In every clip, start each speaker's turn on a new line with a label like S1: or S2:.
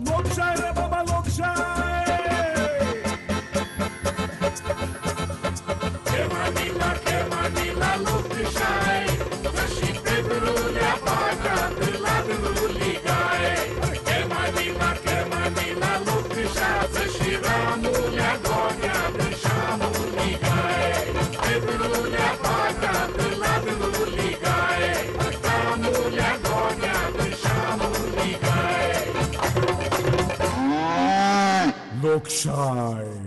S1: लोकशाही रे बाबा लोकशाही केव्हा लोकशाही जशी पेबरूल्या पाटात लागलेली गाय केव्हा लोकशाही जशी रामुल्या गोट्यात शामुली गाय पेबरूल्या पाटात लागलेली गाय रामुल्या गोट्यात शामुली गाय लोकशाही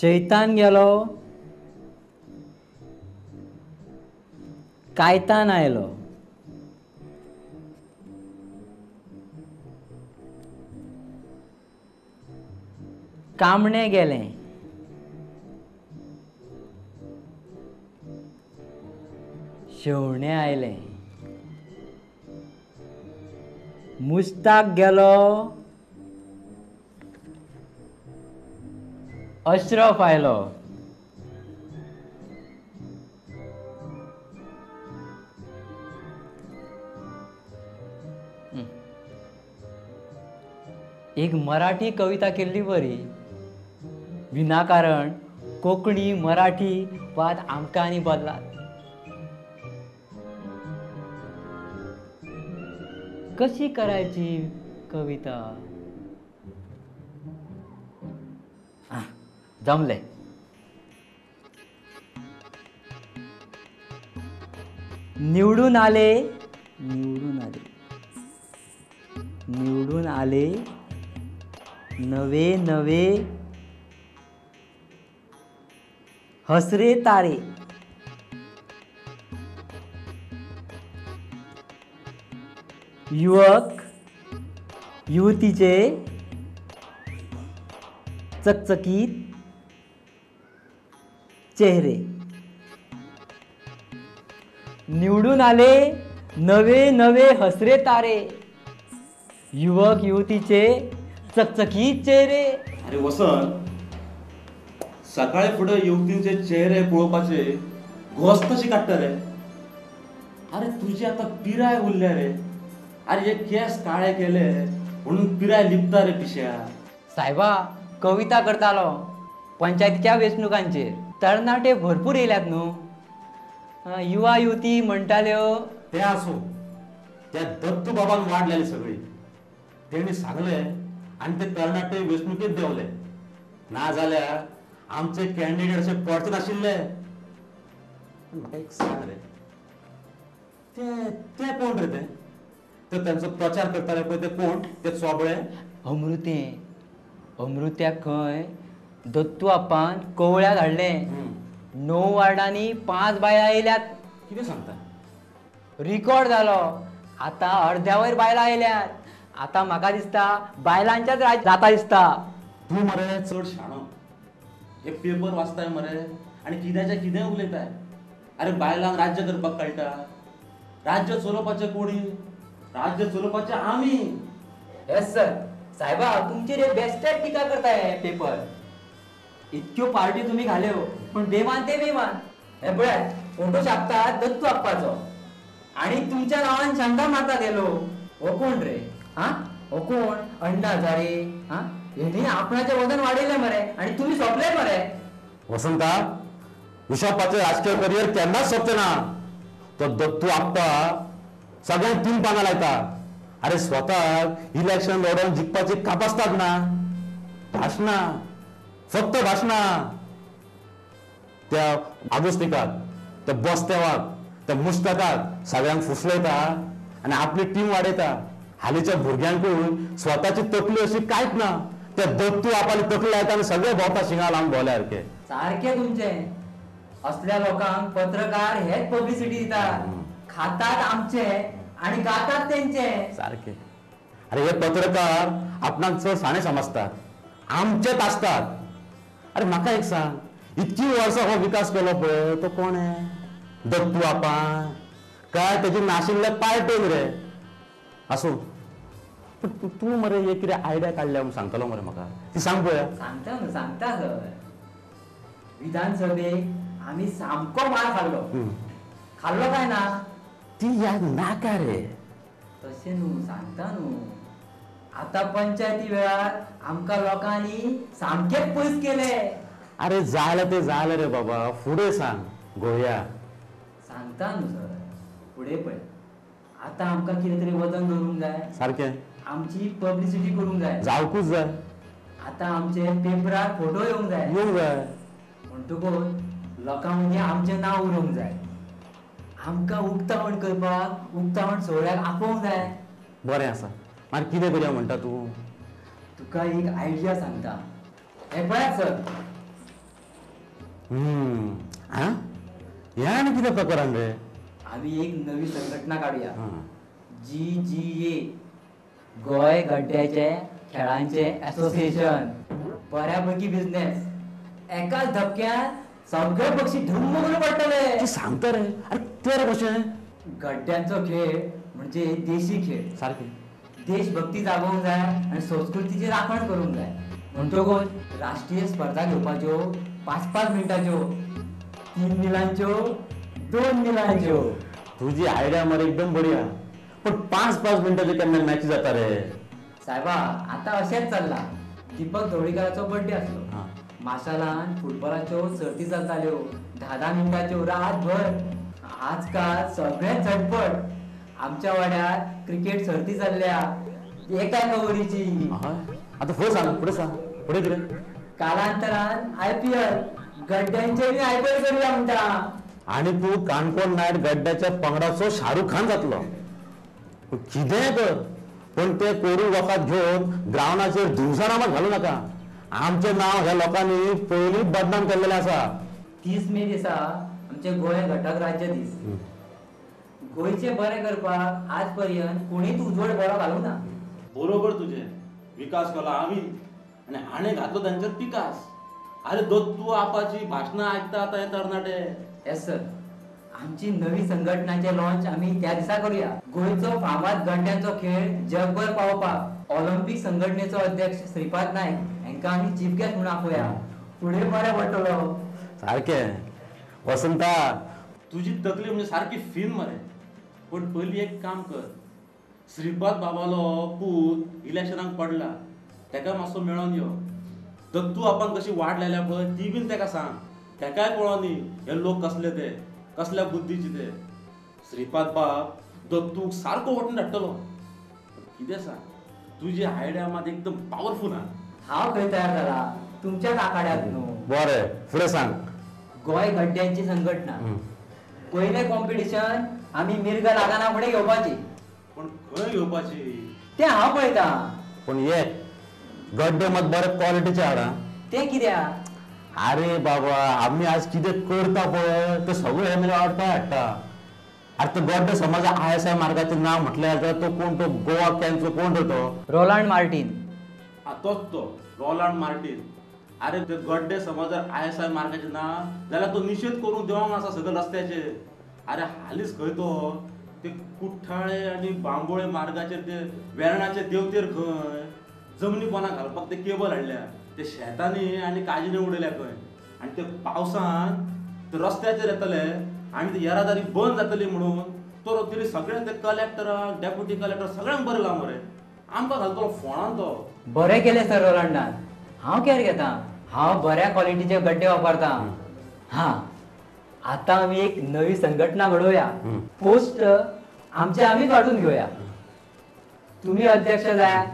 S2: शैतान गेलो कायतान आयलो कामणे गेले शेवणे आयले मुस्ताक गेलो अशरफ आयलो एक मराठी कविता केल्ली बरी विनाकारण कोंकणी मराठी वाद आमकां आनी बदलात कशी करायची कविता जमले निवडून आले नवे नवे हसरे तारे युवक युवतीचे चकचकीत चेहरे निवडून आले नवे नवे हसरे तारे युवक युवतीचे चकचकीत चेहरे.
S3: अरे वसंत, सकाळी पुढे युवतींचे चेहरे पळोवपाचे घोस कशी काडटा रे? अरे तुझी आता पिराय उरल्या रे. अरे हे केस काळे केले म्हणून पिराय लिपता रे पिश्या.
S2: साहेबा कविता करतालो पंचायतीच्या वेंचणुकांचेर तरणाटे भरपूर येयल्यात न्हू. युवा युवती म्हणटाल्यो
S3: ते असो, त्या दत्तू बाबान वाढलेले सगळे तेणी सांगले आणि ते तरणाटे वेंचणुकेत देवले. ना जाल्यार आमचे कॅन्डिडेट असे पडचे नाशिल्ले. म्हाका एक सांग रे, ते कोण रे? ते त्यांचो प्रचार करताले पळय ते कोण? ते चोबळे
S2: अमृत्याक खंय दत्तू आप्पान कोवळ्याक हाडले. 9 वार्डांनी 5 बायलां येयल्यात.
S3: कितें सांगता?
S2: रिकॉर्ड जालो. आता अर्ध्या वयर बायलां येयल्यात. आता म्हाका दिसता बायलांच्याच राज जाता दिसता.
S3: तूं मरे चड शाणो. एक पेपर वाचताय मरे आणि कित्याच्या कितें उलयताय. अरे बायलांक राज्य करपाक कळटा. राज्य चलोवपाचे कोणी? राज्य चलोवपाचे आमी.
S2: Yes sir. साहेबा तुमचेर एक बेस्टेड टिका करताय पेपर. इतक्यो पार्टी तुम्ही घाल्यो पण बेमान ते बेमान. हे पळयात फोटो छापतात दत्तू आप्पाचो आणि तुमच्या नावान शंका मारता गेलो. हो कोण रे? हो कोण? अण्णा हजारे. हेणी आपणाचे वजन वाडयले मरे आणि तुम्ही सोपले मरे.
S3: वसंता, विशापाचे राजकीय करियर केन्नाच सोंपचे ना. तो दत्तू आप्पा सगळ्यांक 3 पानां लायता. अरे स्वताक इलेक्शन लढोवन जिखपाची कापासतात ना. भाशणां, फक्त भाशणां. त्या आगोस्तिकाक, त्या बस्तेवाक, त्या मुस्ताकाक सगळ्यांक फुसलयता आणि आपली टीम वाडयता. हालीच्या भुरग्यांकूय स्वताची तकली अशी कांयच ना. त्या दत्तू आपाली तकली लायता आणि सगळे भोंवता शिंगा लावन भोवल्या सारखे.
S2: सारखे तुमचे. असल्या लोकांक पत्रकार हेच पब्लिसिटी दितात. खातात आमचे आणि गातात त्यांचे.
S3: सारखे. अरे हे पत्रकार आपणाक चड साणे समजतात, आमचेच असतात. अरे म्हाका एक सांग, इतकी वर्सां हो विकास केलो पळय तो कोण आहे? दत्तू आप्पा काय तेजे नाशिल्ले पार्टेन रे? असो, तू मरे एक कितें आयडिया काडल्या म्हणून सांगतलो मरे म्हाका. ती सांग पळया.
S2: सांगता सर. विधानसभेक आम्ही सामको मार खाल्लो काय ना.
S3: ती याद नाका रे.
S2: तशें न्हू सांगता न्हू. आता पंचायती वेळार आमकां लोकांनी सामकेच पयस केले.
S3: अरे झालं ते झालं रे बाबा, पुढे सांग गोया.
S2: सांगता न्हू सर, फुडें पळय. आता आमकां कितें तरी वजन धरूंक जाय,
S3: सारखें
S2: आमची पब्लिसिटी करूंक जाय.
S3: जावकूच जाय,
S2: आता आमचे पेपरार फोटो येवंक जाय.
S3: येवंक जाय.
S2: म्हणटकूच लोकां मदीं आमचें नांव उरोवंक जाय. आमकां उक्तावण करपाक उक्तावण सोहळ्याक आपोवंक जाय.
S3: बरें आसा, मागीर कितें करया म्हणटा तूं?
S2: तुका एक आयडिया सांगता. हे पळयात सर.
S3: हा हें आनी कितें प्रकरण रे?
S2: आमी एक नवी संघटना काडुया.
S3: हां.
S2: GGA, गोंय गड्ड्याचे खेळांचे असोसिएशन. बऱ्यापैकी बिझनेस. एकाच धपक्यान सगळे पक्षी धुम्म करून पडटले.
S3: ती सांगता रे. अरे ते रे कशें?
S2: गड्ड्यांचो खेळ म्हणजे देशी खेळ.
S3: सारकें.
S2: देशभक्ती जागोवंक जाय आनी संस्कृतीची राखण करूंक जाय. म्हणटकूच राष्ट्रीय स्पर्धा घेवपाच्यो 5-5 मिनटाच्यो, 3 मिलांच्यो, 2 मिलांच्यो.
S3: तुझी आयडिया मरे एकदम बढिया. पण 5-5 मिनटाचे केन्ना मॅच जाता रे?
S2: सायबा आता अशेंच चल्ला. दीपक ढवळीकराचो बर्थडे आसलो.
S3: हां.
S2: माशेलांत फुटबॉलाच्यो सर्ती चलताल्यो 10-10 मिनटाच्यो रातभर. आजकाल सगळें झटपट. आमच्या वाड्यार क्रिकेट सर्ती चल्ल्या एका ओव्हरीची.
S3: आता फुडें सांग, फुडें सांग, फुडें कितें?
S2: कालांतरान IPL, गड्ड्यांचे बी IPL करूया म्हणटा.
S3: आणि तू काणकोण नायट गड्ड्याच्या पंगडाचो शाहरुख खान जातलो. कितें कर, पण ते कोरू वखद घेवन ग्रावंडाचेर दिवसानामात घालू नाका. आमचें नांव ह्या लोकांनी पयलींच बदनाम केल्लेलें आसा.
S2: 30 मे दिसा आमचे गोंय घटक राज्य दीस. गोंयचे बरें करपाक आज पर्यंत कोणीच उजवड बरो घालूंक ना.
S4: बरोबर तुझे. विकास केला आम्ही आणि हाणे घातलो तांचेर पिकास. अरे दत्तू आपाची भाशणां आयकता आता हे तरणाटे.
S2: Yes sir. आमची नवी संघटनाचे लॉन्च आमी त्या दिसा करूया. गोंयचो फामाद गड्ड्यांचो खेळ जगभर पावोवपाक ऑलिंपिक संघटनेचो अध्यक्ष श्रीपाद नायक हांकां आमी चीफ गेस्ट म्हणून आपोवया. फुडें बरें पडटलो.
S3: सारकें. वसंता,
S4: तुझी तकली म्हणजे सारखी फिन मरे. पण पयली एक काम कर. श्रीपाद बाबालो पूत इलेक्शनाक पडला, तेका मातसो मेळोन यो. दत्तू आपान कशी वाट लायल्या पळय ती बीन तेका सांग. तेकाय कळोनी हे लोक कसले ते, कसल्या बुद्धीचे ते. श्रीपाद बाब दत्तूक सारको वटून धाडटलो. कितें सांग, तुजी आयडिया मात एकदम पावरफुल हा.
S2: हांव खंय तयार जाला, तुमच्याच आखाड्यात न्हू.
S3: बरें, फुडें सांग.
S2: गोंय गड्ड्यांची संघटना. पयलें कॉम्पिटिशन आमी मिरगा लागाना फुडें घेवपाची.
S4: पण खंय घेवपाची
S2: तें हांव पळयतां.
S3: पण ये गड्डे मत बरे क्वालिटीचे हाडा.
S2: तें कित्याक?
S3: अरे बाबा, आम्ही आज कितें करता पळय ते सगळें हे मेरे वाडटा हाडटा. अरे तो गड्डे समज ISI मार्गाचें नांव म्हटल्यार तो कोण, तो गोवा कॅनचो कोण तो?
S2: Roland Mortein.
S4: तोच तो रोलांड मार्टीन. अरे ते गड्डे समज जर ISI मार्गाचे ना जाल्यार तो निषेध करून देवंक आसा सगळे रस्त्याचे. अरे हालींच खंय तो ते कुठ्ठाळे आनी बांबोळे मार्गाचेर ते वेर्णाचे देवतेर खंय जमनी पोंदाक घालपाक ते केबल हाडल्या. ते शेतांनी आनी काजीने उडयल्या खंय. आनी ते पावसान ते रस्त्याचेर येतले आनी ती येरादारी बंद जातली म्हणून तो तरी सगळे ते कलेक्टराक, डेप्युटी कलेक्टर सगळ्यांक बरयला मरे. आमकां घालतलो फोंडान तो.
S2: बरें केलें सर रोलांडान. हांव कॅर घेतां. हांव बऱ्या क्वॉलिटीचे गड्डे वापरतां. हां, आतां आमी एक नवी संघटना घडोवया. पोस्ट आमचे आमीच वांटून घेवया. तुमी अध्यक्ष जाय,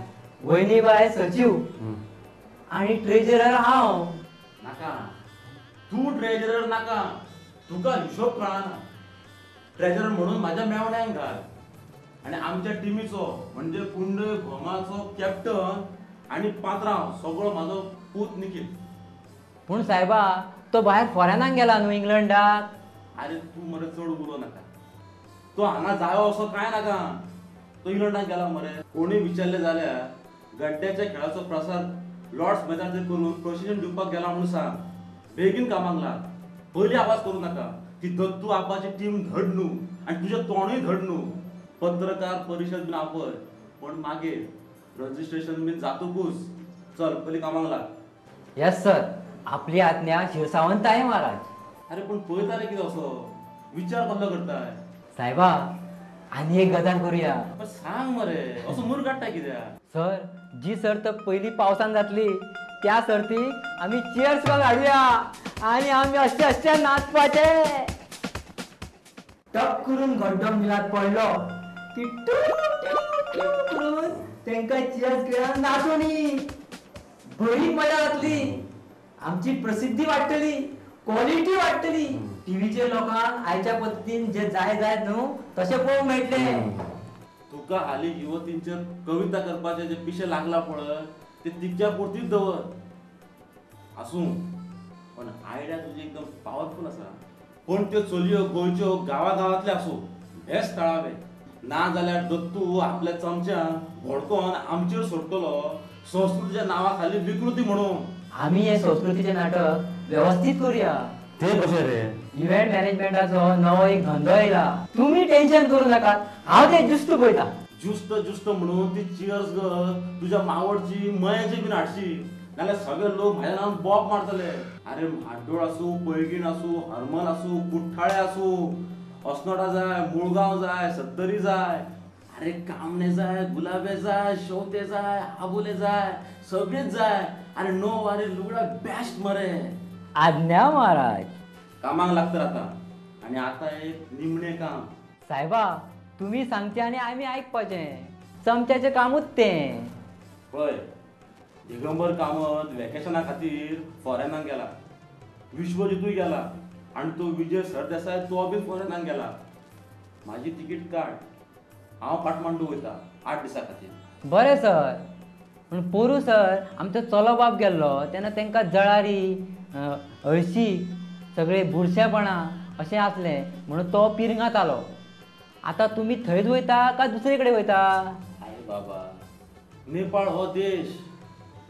S2: वयनीबाय सचिव आणि ट्रेजरर हांव.
S4: नाका, तू ट्रेजरर नाका. तुका हिशोब कळना. ट्रेजरर म्हणून म्हाज्या मेवण्यांक घाल. आनी आमच्या टिमीचो म्हणजे कुंडय घोमाचो कॅप्टन आनी पात्रांव सगळो म्हाजो पूत निखील.
S2: पूण सायबा तो भायर फॉरेनाक गेला न्हू, इंग्लंडाक.
S4: अरे तू मरे चड उलो नाका. तो हांगा जायो असो कांय नाका. तो इंग्लंडाक गेला मरे. कोणी विचारले जाल्यार गड्ड्याच्या खेळाचो प्रसार लॉर्ड्स मैदानाचेर करून प्रशिक्षण दिवपाक गेला म्हणून सांग. बेगीन कामाक लाग. पयली आवाज करूं नाका. ती दत्तू आपाची टीम धड न्हू आनी तुजें तोंडूय धड न्हू. पत्रकार परिशद बीन आपय, पण मागीर रजिस्ट्रेशन बीन जातकूच चल पयली कामाक लाग.
S2: Yes sir. आपली आज्ञा शिरसावंत आहे महाराज.
S4: अरे पण पळयता रे कितें असो विचार कसलो करताय?
S2: सायबा आणि एक गजाल करूया.
S4: पण सांग मरे असं मूर काढता कित्याक?
S2: सर, जी सर्त पहिली पावसान जातली त्या सर्तीक आम्ही चिअर्स काढूया आणि आम्ही असे नाचपाचे. टप करून गड्डो मिलात पडलो की टूप करून त्यांका चिअर्स केला नाचोनी. बरी मजा जातली. आमची प्रसिद्धी वाटतली, क्वालिटी वाटतली. टीव्हीचे लोकांक आयच्या पद्दतीन जे जाय न्हू तसे पळोवंक मेळटले.
S4: तुका हाली युवतींचे कविता करपाचे जे पिशे लागला पळय ते तिच्या पुरतीच दवर आसूं. पण आयडिया तुजी एकदम पॉवरफुल आसा. पण त्यो चलयो गोंयच्यो गावागावांतले आसूं बेस्ट थळावे. ना जाल्यार दत्तू आपल्या चमच्यान भडकोन आमचेर सोडटलो संस्कृतीच्या नांवा खाली विकृती म्हणून.
S2: आम्ही हे संस्कृतीचे नाटक व्यवस्थित करूया.
S3: ते कशें रे?
S2: इव्हेंट मॅनेजमेंटाचो नवो एक धंदो येयला. तुम्ही टेन्शन करू नाकात, हांव ते जुस्त पळयता.
S4: जुस्त जुस्त म्हणून ती चिअर्स ग तुझ्या मावडची मयाची बीन हाडशी. नाल्यार सगळे लोक म्हाज्या नांवान बॉब मारतले. अरे म्हाड्डोळ आसूं, पैगीण आसूं, हरमल आसूं, कुठ्ठाळे आसूं, अस्नोडा जाय, मुळगांव जाय, सत्तरी जाय, अरे कामणे जाय, गुलाबे जाय, शेवते जाय, आबोले जाय, सगळेच जाय. अरे नो वारे लुगडा बेस्ट मरे.
S2: आज्ञा महाराज.
S4: कामाक लागतं आता. आणि आता एक निमणे काम.
S2: साहेबा, तुम्ही सांगते आणि आम्ही ऐकपाचे. चमच्याचे कामूच ते.
S4: पळय, दिगंबर कामत वेकेशना खातीर फॉरेनाक गेला. विश्वजितूय गेला. आणि तो विजय सरदेसाय तो बी फॉरेनाक गेला. माझी तिकीट काड, हांव काठमांडू वयता 8 दिसां खातीर.
S2: बरें सर. पण पोरू सर आमचो चलो बाप गेल्लो तेन्ना तांकां जळारी, हळशी, सगळे बुरशेपणा अशें आसलें म्हणून तो पिरंगात आलो. आता तुम्ही थंयच वयता काय दुसरे कडेन वयता?
S4: आरे बाबा, नेपाळ हो देश.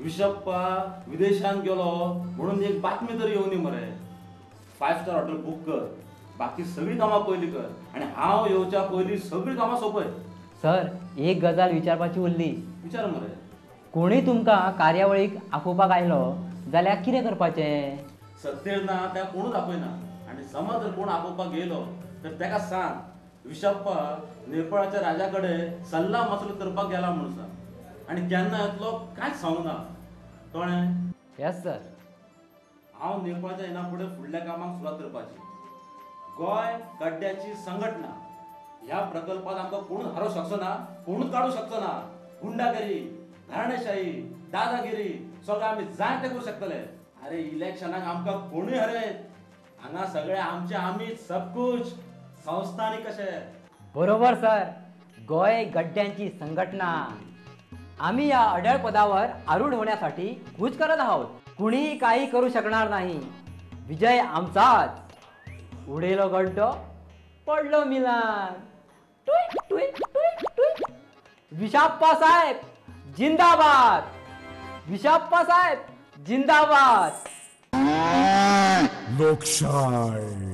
S4: विशप्पा विदेशांत गेलो म्हणून एक बातमी तरी येवनी मरे. 5 स्टार हॉटेल बूक कर, बाकी सगळी कामां पयलीं कर आणि हांव येवच्या पयलीं सगळी कामां सोंपय.
S2: सर, एक गजाल विचारपाची उरली.
S4: विचार मरे.
S2: कोणी तुमकां कार्यावळीक आपोवपाक आयलो जाल्यार कितें करपाचें?
S4: सत्तेर ना त्या कोणूच आपयना. आणि समज जर कोण आपोवपाक गेलो तर ताका सांग विशप्पा नेपाळाच्या राजा कडेन सल्ला मसलत करपाक गेला म्हणून सांग. आणि केन्ना येतलो कांयच सांगू ना. कळ्ळें?
S2: Yes sir.
S4: हांव नेपाळच्या येना फुडें फुडल्या कामाक सुरवात करपाची. गोंय गड्ड्याची संघटना ह्या प्रकल्पात आमकां कोणूच हारोवंक शकचो ना, कोणूच काडूंक शकचो ना. गुंडागिरी, घराणेशाही, दादागिरी सगळें आमी जाय ते करूं शकतले. अरे इलेक्शनाक आमकां कोणूय हरयत, हांगा सगळे आमचे आमीच सबकुच. संस्थानी कशे.
S2: बरोबर सर. गोंय गड्ड्यांची संघटना. आम्ही या अढळ पदावर आरूढ होण्यासाठी कूच करत आहोत. कुणी काही करू शकणार नाही. विजय आमचाच. उडेलो गड्डो, पडलो मिलान. टुईक टुईक टुईक टुईक. विशाप्पा साहेब जिंदाबाद. विशाप्पा साहेब जिंदाबाद.
S1: लोकशाही.